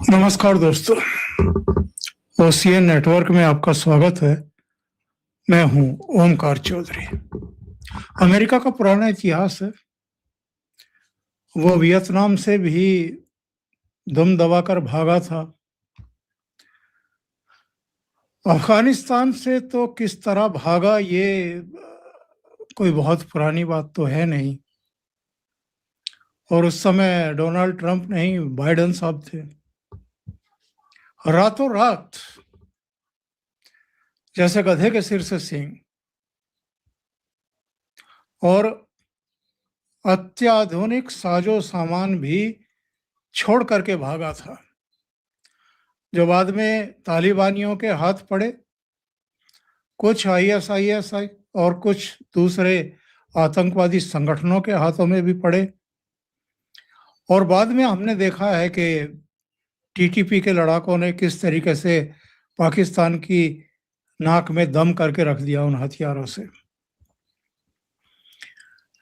नमस्कार दोस्तों, OCN network में आपका स्वागत है। मैं हूं ओमकार चौधरी। अमेरिका का पुराना इतिहास है। वो वियतनाम से भी दम दबाकर भागा था। अफगानिस्तान से तो किस तरह भागा, ये कोई बहुत पुरानी बात तो है नहीं। और उस समय डोनाल्ड ट्रंप नहीं, बाइडेन साहब थे। रातों रात जैसे गधे के सिर से सींग, और अत्याधुनिक साजो सामान भी छोड़ करके भागा था, जो बाद में तालिबानियों के हाथ पड़े। कुछ आईएसआईएसआई और कुछ दूसरे आतंकवादी संगठनों के हाथों में भी पड़े। और बाद में हमने देखा है कि टीटीपी के लड़ाकों ने किस तरीके से पाकिस्तान की नाक में दम करके रख दिया उन हथियारों से।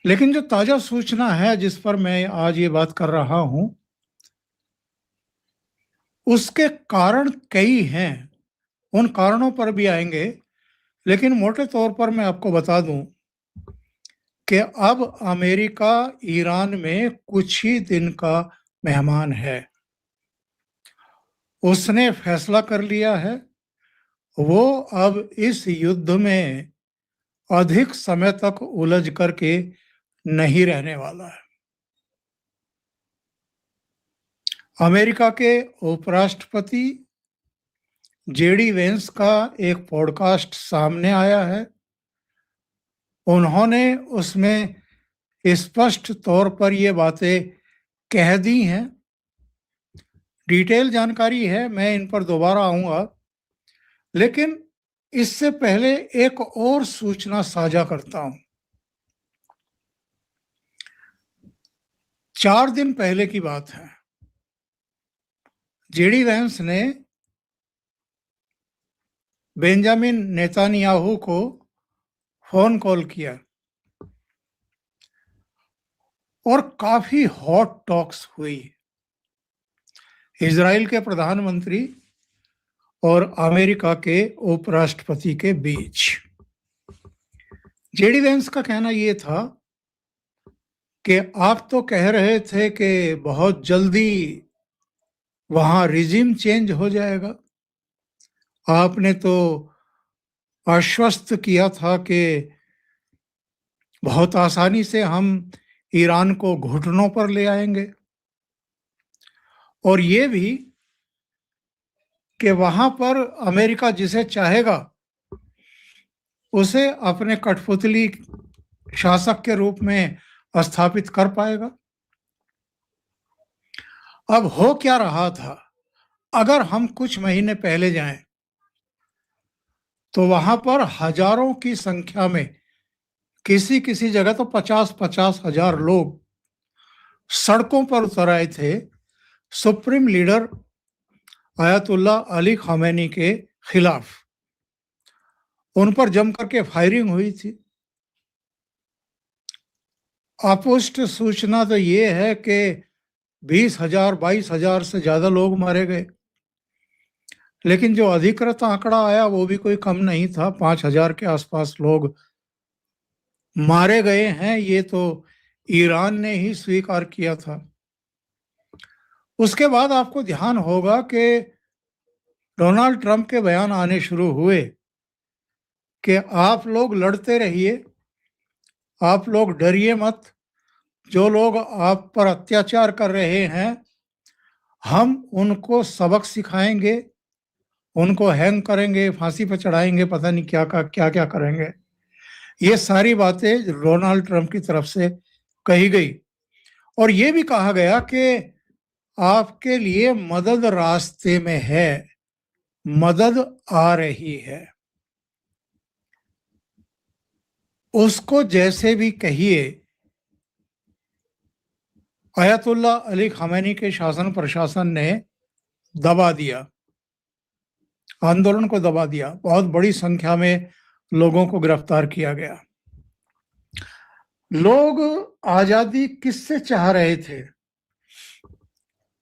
लेकिन जो ताजा सूचना है जिस पर मैं आज ये बात कर रहा हूं, उसके कारण कई हैं। उन कारणों पर भी आएंगे, लेकिन मोटे तौर पर मैं आपको बता दूं कि अब अमेरिका ईरान में कुछ ही दिन का मेहमान है। उसने फैसला कर लिया है, वो अब इस युद्ध में अधिक समय तक उलझ करके नहीं रहने वाला है। अमेरिका के उपराष्ट्रपति जेडी वेंस का एक पॉडकास्ट सामने आया है। उन्होंने उसमें स्पष्ट तौर पर ये बातें कह दी हैं। डिटेल जानकारी है, मैं इन पर दोबारा आऊंगा, लेकिन इससे पहले एक और सूचना साझा करता हूं। 4 दिन पहले की बात है, जेडी वेंस ने बेंजामिन नेतान्याहू को फोन कॉल किया और काफी हॉट टॉक्स हुई इजराइल के प्रधानमंत्री और अमेरिका के उपराष्ट्रपति के बीच। जेडी वेंस का कहना यह था कि आप तो कह रहे थे कि बहुत जल्दी वहां रिजिम चेंज हो जाएगा। आपने तो आश्वस्त किया था कि बहुत आसानी से हम ईरान को घुटनों पर ले आएंगे, और ये भी कि वहां पर अमेरिका जिसे चाहेगा उसे अपने कठपुतली शासक के रूप में स्थापित कर पाएगा। अब हो क्या रहा था, अगर हम कुछ महीने पहले जाएं तो वहां पर हजारों की संख्या में, किसी किसी जगह तो 50-50 हजार लोग सड़कों पर उतर आए थे supreme leader ayatollah Ali Khamenei के खिलाफ। उन पर जम करके फायरिंग हुई थी। अपुष्ट सूचना तो ये है कि 20,000 22,000 से ज्यादा लोग मारे गए, लेकिन जो अधिकृत आंकड़ा आया वो भी कोई कम नहीं था। 5,000 के आसपास लोग मारे गए हैं, ये तो ईरान ने ही स्वीकार किया था। उसके बाद आपको ध्यान होगा कि डोनाल्ड ट्रंप के बयान आने शुरू हुए कि आप लोग लड़ते रहिए, आप लोग डरिए मत। जो लोग आप पर अत्याचार कर रहे हैं, हम उनको सबक सिखाएंगे, उनको हैंग करेंगे, फांसी पर चढ़ाएंगे, पता नहीं क्या क्या करेंगे। ये सारी बातें डोनाल्ड ट्रंप की तरफ से कही गई। और ये भी कहा गया कि आपके लिए मदद रास्ते में है, मदद आ रही है। उसको जैसे भी कहिए, आयतुल्ला अली खामेनी के शासन प्रशासन ने दबा दिया, आंदोलन को दबा दिया। बहुत बड़ी संख्या में लोगों को गिरफ्तार किया गया। लोग आजादी किससे चाह रहे थे?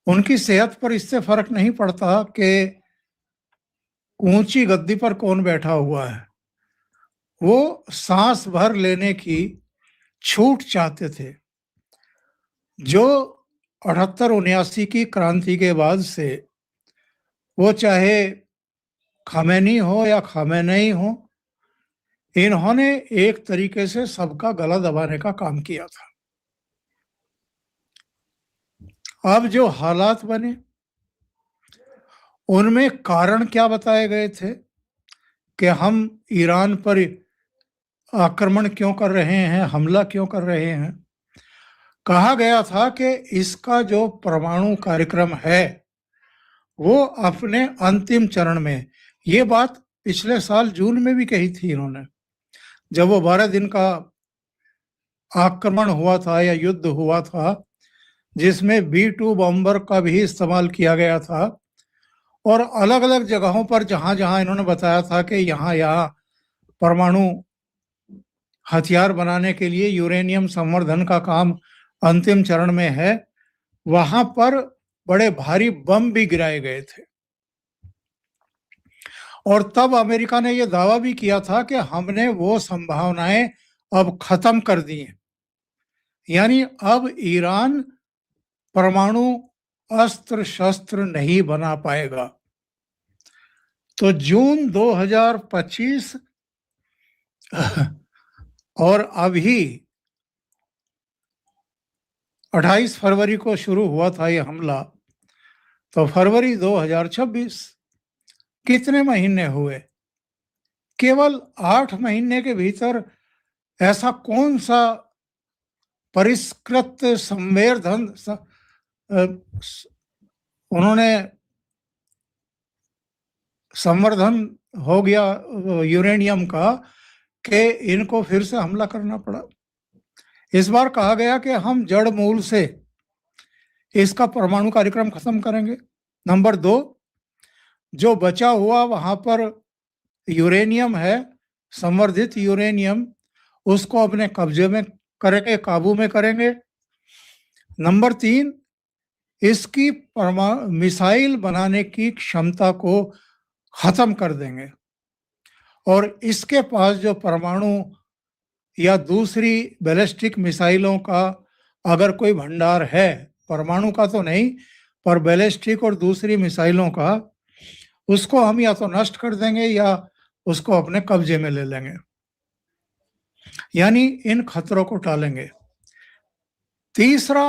उनकी सेहत पर इससे फर्क नहीं पड़ता कि ऊंची गद्दी पर कौन बैठा हुआ है, वो सांस भर लेने की छूट चाहते थे। जो 78-79 की क्रांति के बाद से वो चाहे खामेनी हो या खामेनेई हो, इन्होंने एक तरीके से सबका गला दबाने का काम किया था। अब जो हालात बने उनमें कारण क्या बताए गए थे कि हम ईरान पर आक्रमण क्यों कर रहे हैं, हमला क्यों कर रहे हैं। कहा गया था कि इसका जो परमाणु कार्यक्रम है वो अपने अंतिम चरण में। ये बात पिछले साल जून में भी कही थी इन्होंने, जब वो 12 दिन का आक्रमण हुआ था या युद्ध हुआ था, जिसमें B-2 बॉम्बर का भी इस्तेमाल किया गया था, और अलग अलग जगहों पर जहां जहां इन्होंने बताया था कि यहाँ यहाँ परमाणु हथियार बनाने के लिए यूरेनियम संवर्धन का काम अंतिम चरण में है, वहां पर बड़े भारी बम भी गिराए गए थे। और तब अमेरिका ने यह दावा भी किया था कि हमने वो संभावनाएं अब खत्म कर दी हैं, यानी अब ईरान परमाणु अस्त्र शस्त्र नहीं बना पाएगा। तो जून 2025 और अभी 28 फरवरी को शुरू हुआ था ये हमला, तो फरवरी 2026 कितने महीने हुए? केवल 8 महीने के भीतर ऐसा कौन सा परिष्कृत संवर्धन उन्होंने संवर्धन हो गया यूरेनियम का कि इनको फिर से हमला करना पड़ा। इस बार कहा गया कि हम जड़ मूल से इसका परमाणु कार्यक्रम खत्म करेंगे। नंबर 2, जो बचा हुआ वहां पर यूरेनियम है, संवर्धित यूरेनियम, उसको अपने कब्जे में करेंगे, काबू में करेंगे। नंबर 3, इसकी मिसाइल बनाने की क्षमता को खत्म कर देंगे, और इसके पास जो परमाणु या दूसरी बैलिस्टिक मिसाइलों का अगर कोई भंडार है, परमाणु का तो नहीं पर बैलिस्टिक और दूसरी मिसाइलों का, उसको हम या तो नष्ट कर देंगे या उसको अपने कब्जे में ले लेंगे, यानी इन खतरों को टालेंगे। तीसरा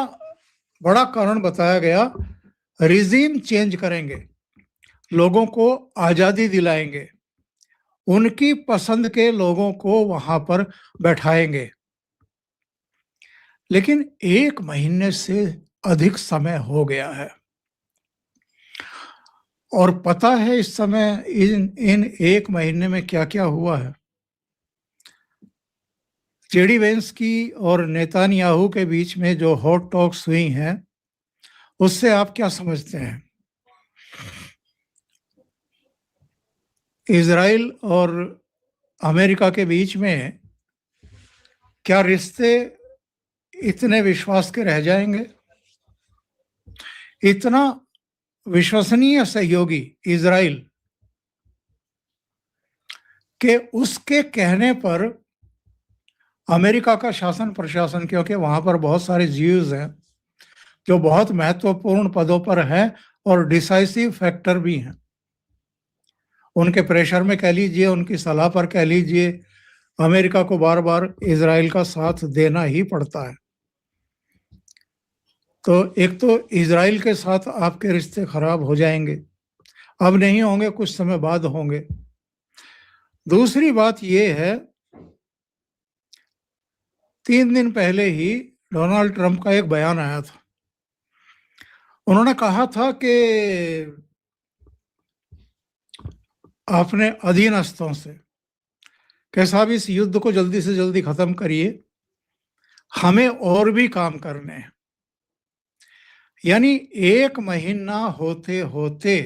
बड़ा कारण बताया गया, रिजीम चेंज करेंगे, लोगों को आजादी दिलाएंगे, उनकी पसंद के लोगों को वहां पर बैठाएंगे। लेकिन 1 महीने से अधिक समय हो गया है, और पता है इस समय इन 1 महीने में क्या क्या हुआ है। जेडी वेंस की और नेतान्याहू के बीच में जो हॉट टॉक्स हुई हैं, उससे आप क्या समझते हैं? इजराइल और अमेरिका के बीच में क्या रिश्ते इतने विश्वास के रह जाएंगे? इतना विश्वसनीय सहयोगी इजराइल के उसके कहने पर अमेरिका का शासन प्रशासन, क्योंकि वहां पर बहुत सारे ज्यूज हैं जो बहुत महत्वपूर्ण पदों पर हैं और डिसाइसिव फैक्टर भी हैं, उनके प्रेशर में कह लीजिए, उनकी सलाह पर कह लीजिए, अमेरिका को बार बार इजराइल का साथ देना ही पड़ता है। तो एक तो इजराइल के साथ आपके रिश्ते खराब हो जाएंगे, अब नहीं होंगे, कुछ समय बाद होंगे। दूसरी बात यह है, 3 दिन पहले ही डोनाल्ड ट्रंप का एक बयान आया था। उन्होंने कहा था कि अपने अधीनस्थों से कि साहब इस युद्ध को जल्दी से जल्दी खत्म करिए, हमें और भी काम करने हैं। यानी 1 महीना होते होते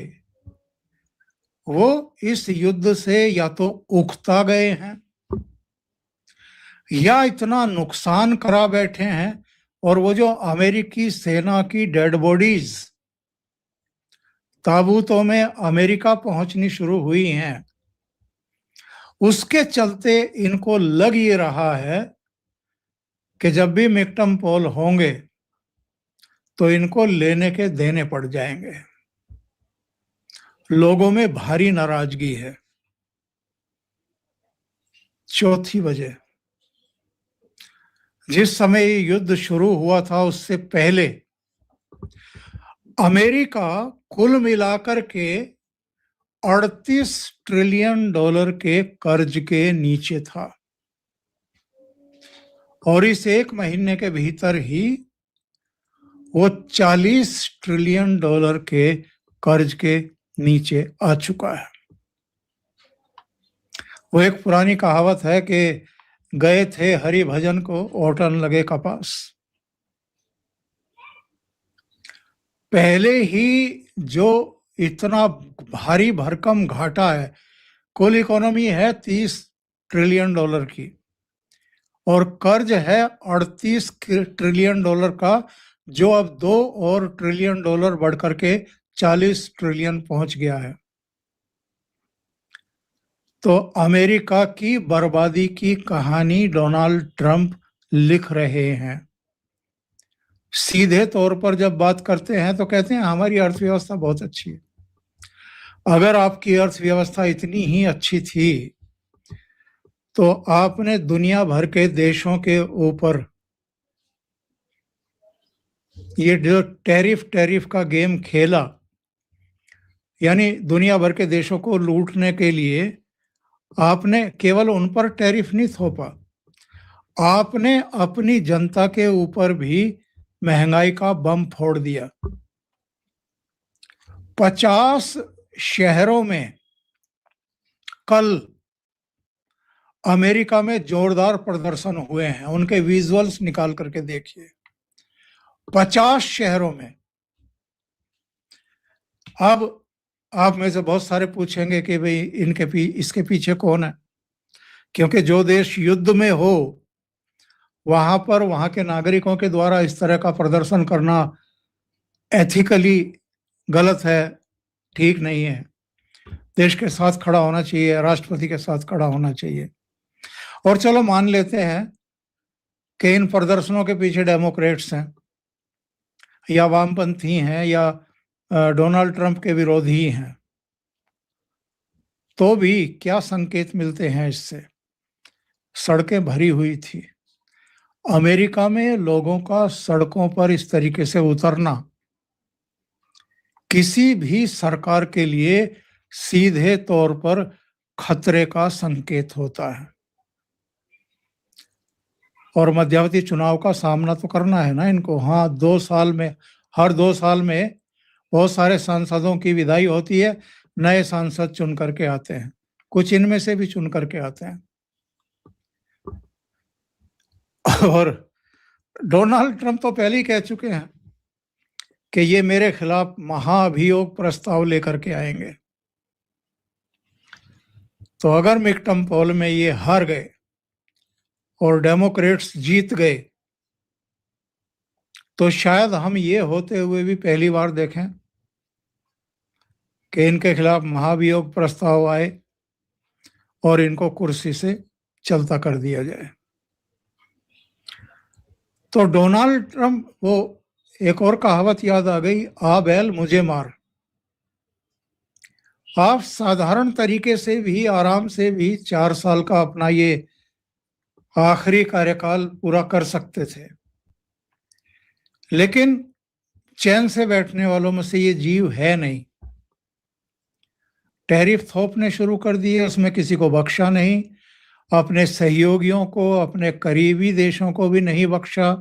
वो इस युद्ध से या तो उकता गए हैं या इतना नुकसान करा बैठे हैं, और वो जो अमेरिकी सेना की डेड बॉडीज ताबूतों में अमेरिका पहुंचनी शुरू हुई हैं, उसके चलते इनको लग ये रहा है कि जब भी मिक्टम पोल होंगे तो इनको लेने के देने पड़ जाएंगे। लोगों में भारी नाराजगी है। चौथी वजह, जिस समय ये युद्ध शुरू हुआ था उससे पहले अमेरिका कुल मिलाकर के 38 ट्रिलियन डॉलर के कर्ज के नीचे था और इस एक महीने के भीतर ही वो 40 ट्रिलियन डॉलर के कर्ज के नीचे आ चुका है। वो एक पुरानी कहावत है कि गए थे हरि भजन को, ओटन लगे कपास। पहले ही जो इतना भारी भरकम घाटा है, कुल इकोनॉमी है 30 ट्रिलियन डॉलर की और कर्ज है 38 ट्रिलियन डॉलर का, जो अब 2 और ट्रिलियन डॉलर बढ़ करके 40 ट्रिलियन पहुंच गया है। तो अमेरिका की बर्बादी की कहानी डोनाल्ड ट्रंप लिख रहे हैं। सीधे तौर पर जब बात करते हैं तो कहते हैं हमारी अर्थव्यवस्था बहुत अच्छी है। अगर आपकी अर्थव्यवस्था इतनी ही अच्छी थी तो आपने दुनिया भर के देशों के ऊपर ये जो टैरिफ का गेम खेला, यानी दुनिया भर के देशों को लूटने के लिए आपने केवल उन पर टैरिफ नहीं थोपा, आपने अपनी जनता के ऊपर भी महंगाई का बम फोड़ दिया। 50 शहरों में कल अमेरिका में जोरदार प्रदर्शन हुए हैं, उनके विजुअल्स निकाल करके देखिए। 50 शहरों में। अब आप में से बहुत सारे पूछेंगे कि भाई इसके पीछे कौन है, क्योंकि जो देश युद्ध में हो वहां पर वहां के नागरिकों के द्वारा इस तरह का प्रदर्शन करना एथिकली गलत है, ठीक नहीं है। देश के साथ खड़ा होना चाहिए, राष्ट्रपति के साथ खड़ा होना चाहिए। और चलो मान लेते हैं कि इन प्रदर्शनों के पीछे डेमोक्रेट्स हैं या वामपंथी हैं या डोनाल्ड ट्रंप के विरोधी हैं, तो भी क्या संकेत मिलते हैं इससे? सड़कें भरी हुई थी। अमेरिका में लोगों का सड़कों पर इस तरीके से उतरना किसी भी सरकार के लिए सीधे तौर पर खतरे का संकेत होता है। और मध्यावधि चुनाव का सामना तो करना है ना इनको। हाँ, 2 साल में, हर 2 साल में बहुत सारे सांसदों की विदाई होती है, नए सांसद चुन करके आते हैं, कुछ इनमें से भी चुन करके आते हैं। और डोनाल्ड ट्रंप तो पहले ही कह चुके हैं कि ये मेरे खिलाफ महाभियोग प्रस्ताव लेकर के आएंगे। तो अगर मिक्टम पोल में ये हार गए और डेमोक्रेट्स जीत गए तो शायद हम ये होते हुए भी पहली बार देखें कि इनके खिलाफ महाभियोग प्रस्ताव आए और इनको कुर्सी से चलता कर दिया जाए। तो डोनाल्ड ट्रंप, वो एक और कहावत याद आ गई, आ बैल मुझे मार। आप साधारण तरीके से भी, आराम से भी 4 साल का अपना ये आखिरी कार्यकाल पूरा कर सकते थे, लेकिन चैन से बैठने वालों में से ये जीव है नहीं। टैरिफ थोपने शुरू कर दिए, उसमें किसी को बख्शा नहीं, अपने सहयोगियों को, अपने करीबी देशों को भी नहीं बख्शा।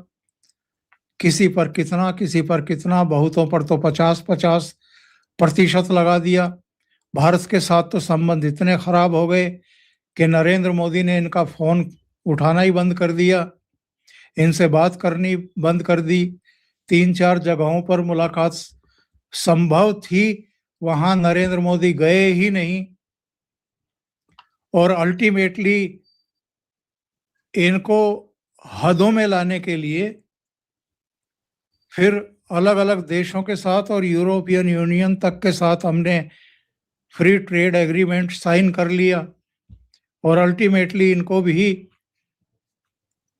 किसी पर कितना, किसी पर कितना, बहुतों पर तो 50-50% लगा दिया। भारत के साथ तो संबंध इतने खराब हो गए कि नरेंद्र मोदी ने इनका फोन उठाना ही बंद कर दिया, इनसे बात करनी बंद कर दी। 3-4 जगहों पर मुलाकात संभव थी, वहां नरेंद्र मोदी गए ही नहीं। और अल्टीमेटली इनको हदों में लाने के लिए फिर अलग अलग देशों के साथ और यूरोपियन यूनियन तक के साथ हमने फ्री ट्रेड एग्रीमेंट साइन कर लिया और अल्टीमेटली इनको भी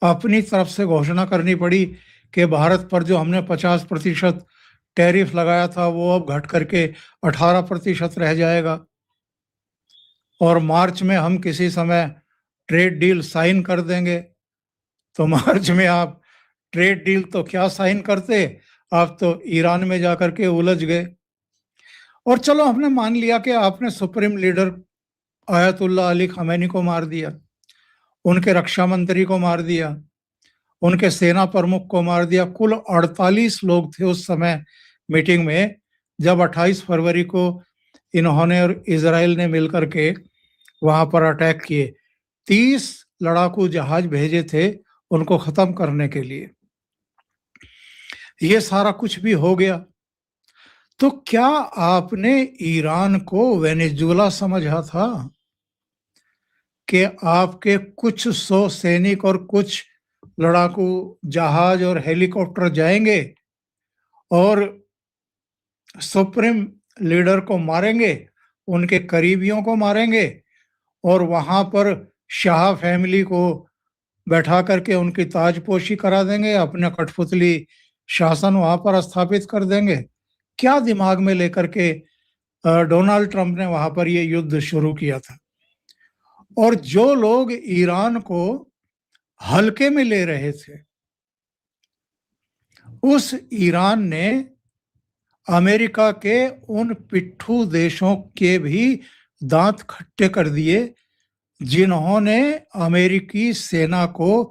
अपनी तरफ से घोषणा करनी पड़ी कि भारत पर जो हमने 50% टैरिफ लगाया था वो अब घट करके 18% रह जाएगा और मार्च में हम किसी समय ट्रेड डील साइन कर देंगे। तो मार्च में आप ट्रेड डील तो क्या साइन करते, आप तो ईरान में जाकर के उलझ गए। और चलो हमने मान लिया कि आपने supreme leader Ayatollah Ali Khamenei को मार दिया, उनके रक्षा मंत्री को मार दिया, उनके सेना प्रमुख को मार दिया। कुल 48 लोग थे उस समय मीटिंग में जब 28 फरवरी को इन्होंने और इजराइल ने मिलकर के वहां पर अटैक किए। 30 लड़ाकू जहाज भेजे थे उनको खत्म करने के लिए। ये सारा कुछ भी हो गया, तो क्या आपने ईरान को वेनेजुएला समझा था कि आपके कुछ 100 सैनिक और कुछ लड़ाकू जहाज और हेलीकॉप्टर जाएंगे और सुप्रीम लीडर को मारेंगे, उनके करीबियों को मारेंगे और वहां पर शाह फैमिली को बैठा करके उनकी ताजपोशी करा देंगे, अपने कठपुतली शासन वहां पर स्थापित कर देंगे? क्या दिमाग में लेकर के डोनाल्ड ट्रंप ने वहां पर ये युद्ध शुरू किया था? और जो लोग ईरान को हल्के में ले रहे थे, उस ईरान ने अमेरिका के उन पिट्ठू देशों के भी दांत खट्टे कर दिए जिन्होंने अमेरिकी सेना को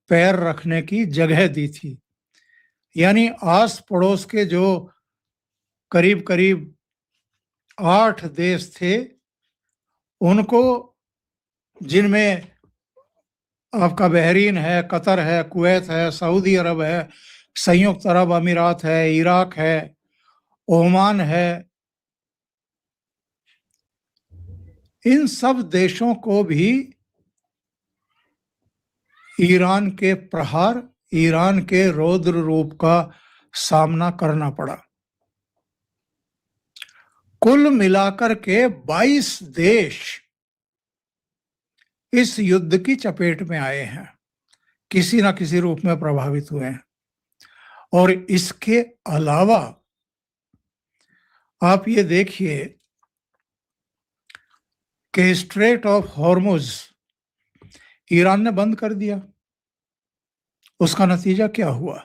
पैर रखने की जगह दी थी। यानी आस पड़ोस के जो करीब करीब 8 देश थे, उनको, जिनमें आपका बहरीन है, कतर है, कुवैत है, सऊदी अरब है, संयुक्त अरब अमीरात है, इराक है, ओमान है, इन सब देशों को भी ईरान के प्रहार, ईरान के रौद्र रूप का सामना करना पड़ा। कुल मिलाकर के 22 देश इस युद्ध की चपेट में आए हैं, किसी ना किसी रूप में प्रभावित हुए हैं। और इसके अलावा आप ये देखिए कि स्ट्रेट ऑफ हॉर्मुज ईरान ने बंद कर दिया। उसका नतीजा क्या हुआ?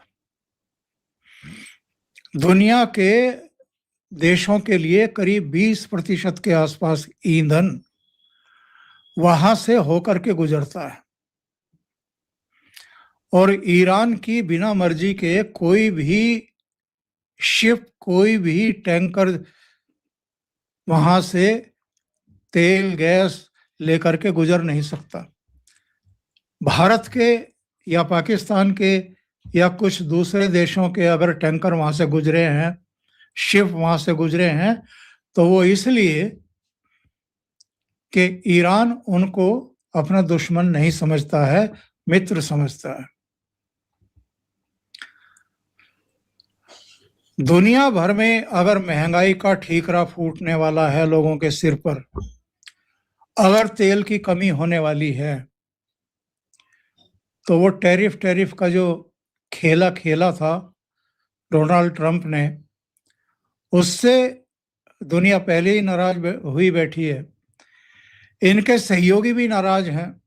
दुनिया के देशों के लिए करीब 20% के आसपास ईंधन वहां से होकर के गुजरता है और ईरान की बिना मर्जी के कोई भी शिप, कोई भी टैंकर वहां से तेल गैस लेकर के गुजर नहीं सकता। भारत के या पाकिस्तान के या कुछ दूसरे देशों के अगर टैंकर वहां से गुजरे हैं, शिप वहां से गुजरे हैं, तो वो इसलिए कि ईरान उनको अपना दुश्मन नहीं समझता है, मित्र समझता है। दुनिया भर में अगर महंगाई का ठीकरा फूटने वाला है लोगों के सिर पर, अगर तेल की कमी होने वाली है, तो वो टैरिफ का जो खेला खेला था डोनाल्ड ट्रंप ने, उससे दुनिया पहले ही नाराज हुई बैठी है। इनके सहयोगी भी नाराज हैं,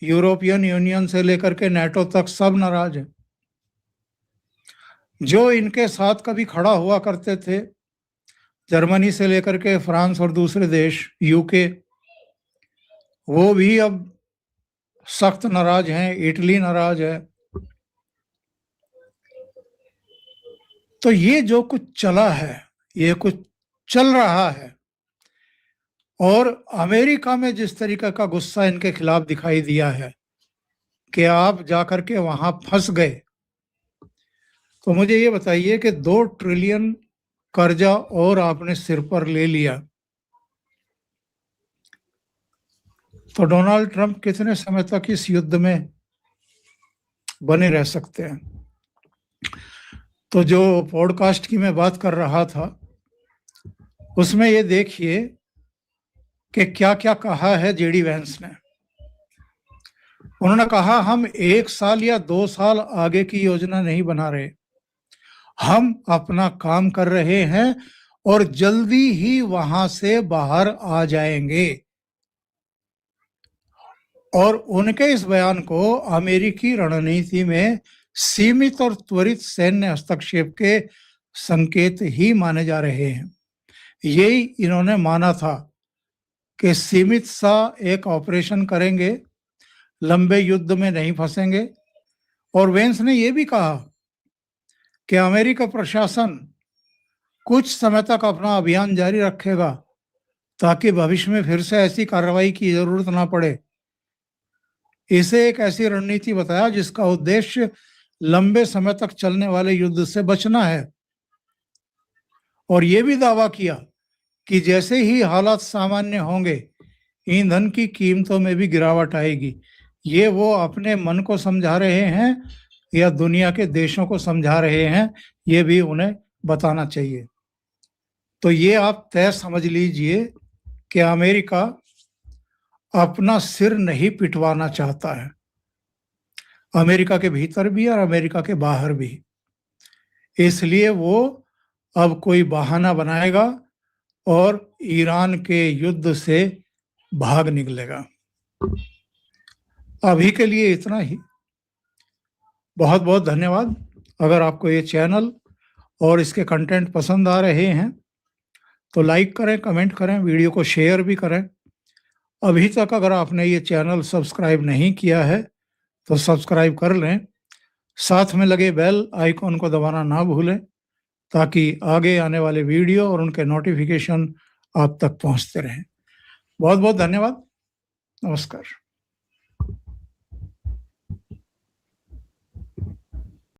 यूरोपियन यूनियन से लेकर के नाटो तक सब नाराज हैं। जो इनके साथ कभी खड़ा हुआ करते थे, जर्मनी से लेकर के फ्रांस और दूसरे देश, यूके, वो भी अब सख्त नाराज हैं, इटली नाराज है। तो ये जो कुछ चला है, ये कुछ चल रहा है, और अमेरिका में जिस तरीके का गुस्सा इनके खिलाफ दिखाई दिया है कि आप जाकर के वहां फंस गए, तो मुझे ये बताइए कि 2 ट्रिलियन कर्जा और आपने सिर पर ले लिया, तो डोनाल्ड ट्रंप कितने समय तक इस युद्ध में बने रह सकते हैं? तो जो पॉडकास्ट की मैं बात कर रहा था उसमें ये देखिए कि क्या क्या कहा है जेडी वैंस ने। उन्होंने कहा हम 1 साल या 2 साल आगे की योजना नहीं बना रहे, हम अपना काम कर रहे हैं और जल्दी ही वहां से बाहर आ जाएंगे। और उनके इस बयान को अमेरिकी रणनीति में सीमित और त्वरित सैन्य हस्तक्षेप के संकेत ही माने जा रहे हैं। यही इन्होंने माना था कि सीमित सा एक ऑपरेशन करेंगे, लंबे युद्ध में नहीं फंसेंगे। और वेंस ने यह भी कहा कि अमेरिका प्रशासन कुछ समय तक अपना अभियान जारी रखेगा ताकि भविष्य में फिर से ऐसी कार्रवाई की जरूरत ना पड़े। इसे एक ऐसी रणनीति बताया जिसका उद्देश्य लंबे समय तक चलने वाले युद्ध से बचना है। और यह भी दावा किया कि जैसे ही हालात सामान्य होंगे ईंधन की कीमतों में भी गिरावट आएगी। ये वो अपने मन को समझा रहे हैं या दुनिया के देशों को समझा रहे हैं, ये भी उन्हें बताना चाहिए। तो ये आप तय समझ लीजिए कि अमेरिका अपना सिर नहीं पिटवाना चाहता है, अमेरिका के भीतर भी और अमेरिका के बाहर भी। इसलिए वो अब कोई बहाना बनाएगा और ईरान के युद्ध से भाग निकलेगा। अभी के लिए इतना ही। बहुत बहुत धन्यवाद। अगर आपको ये चैनल और इसके कंटेंट पसंद आ रहे हैं तो लाइक करें, कमेंट करें, वीडियो को शेयर भी करें। अभी तक अगर आपने ये चैनल सब्सक्राइब नहीं किया है तो सब्सक्राइब कर लें, साथ में लगे बेल आइकॉन को दबाना ना भूलें ताकि आगे आने वाले वीडियो और उनके नोटिफिकेशन आप तक पहुंचते रहें। बहुत बहुत धन्यवाद। नमस्कार।